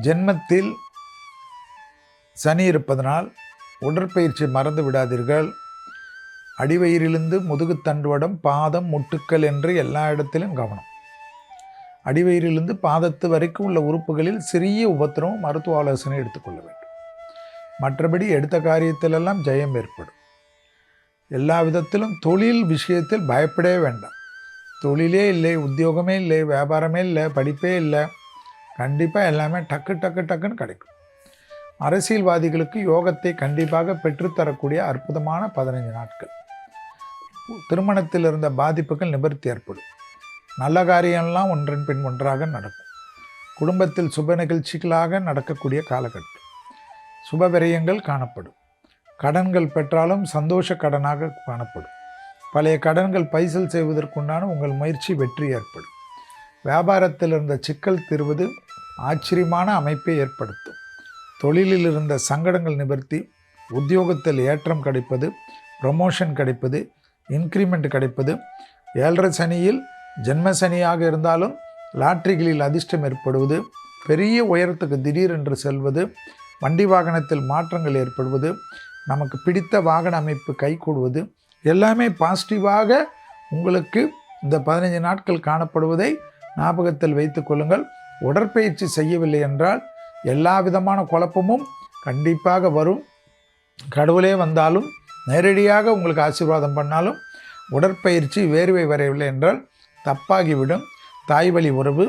ஜென்மத்தில் சனி இருப்பதனால் உடற்பயிற்சி மறந்து விடாதீர்கள். அடிவயிறிலிருந்து முதுகுத்தண்டுவடம், பாதம், முட்டுக்கள் என்று எல்லா இடத்திலும் கவனம். அடிவயிறிலிருந்து பாதத்து வரைக்கும் உள்ள உறுப்புகளில் சிறிய உபத்திரமும் மருத்துவ ஆலோசனை எடுத்துக்கொள்ள வேண்டும். மற்றபடி எடுத்த காரியத்திலெல்லாம் ஜெயம் ஏற்படும். எல்லா விதத்திலும் தொழில் விஷயத்தில் பயப்படவே வேண்டாம். தொழிலே இல்லை, உத்தியோகமே இல்லை, வியாபாரமே இல்லை, படிப்பே இல்லை, கண்டிப்பாக எல்லாமே டக்கு டக்கு டக்குன்னு கிடைக்கும். அரசியல்வாதிகளுக்கு யோகத்தை கண்டிப்பாக பெற்றுத்தரக்கூடிய அற்புதமான 15 நாட்கள். திருமணத்தில் இருந்த பாதிப்புகள் நிவர்த்தி ஏற்படும். நல்ல காரியம்லாம் ஒன்றன் பின் ஒன்றாக நடக்கும். குடும்பத்தில் சுப நிகழ்ச்சிகளாக நடக்கக்கூடிய காலகட்டம். சுப விரயங்கள் காணப்படும். கடன்கள் பெற்றாலும் சந்தோஷ கடனாக காணப்படும். பழைய கடன்கள் பைசல் செய்வதற்குண்டான உங்கள் முயற்சி வெற்றி ஏற்படும். வியாபாரத்தில் இருந்த சிக்கல் தீர்வது ஆச்சரியமான அமைப்பை ஏற்படுத்தும். தொழிலில் இருந்த சங்கடங்கள் நிவர்த்தி, உத்தியோகத்தில் ஏற்றம் கிடைப்பது, ப்ரமோஷன் கிடைப்பது, இன்க்ரிமெண்ட் கிடைப்பது, 7.5 சனியில் ஜென்ம சனியாக இருந்தாலும் லாட்ரிகளில் அதிர்ஷ்டம் ஏற்படுவது, பெரிய உயரத்துக்கு திடீரென்று செல்வது, வண்டி வாகனத்தில் மாற்றங்கள் ஏற்படுவது, நமக்கு பிடித்த வாகன அமைப்பு கைகூடுவது, எல்லாமே பாசிட்டிவாக உங்களுக்கு இந்த 15 நாட்கள் காணப்படுவதை ஞாபகத்தில் வைத்து கொள்ளுங்கள். உடற்பயிற்சி செய்யவில்லை என்றால் எல்லா விதமான குழப்பமும் கண்டிப்பாக வரும். கடவுளே வந்தாலும் நேரடியாக உங்களுக்கு ஆசீர்வாதம் பண்ணாலும் உடற்பயிற்சி வேர்வை வரையவில்லை என்றால் தப்பாகிவிடும். தாய் வழி உறவு,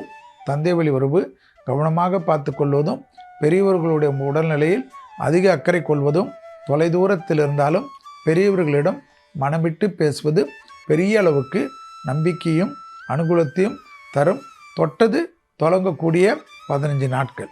தந்தை வழி உறவு கவனமாக பார்த்து கொள்வதும், பெரியவர்களுடைய உடல்நிலையில் அதிக அக்கறை கொள்வதும், தொலைதூரத்தில் இருந்தாலும் பெரியவர்களிடம் மனமிட்டு பேசுவது பெரிய அளவுக்கு நம்பிக்கையும் அனுகூலத்தையும் தரும். தொட்டது தொடங்கக்கூடிய 15 நாட்கள்.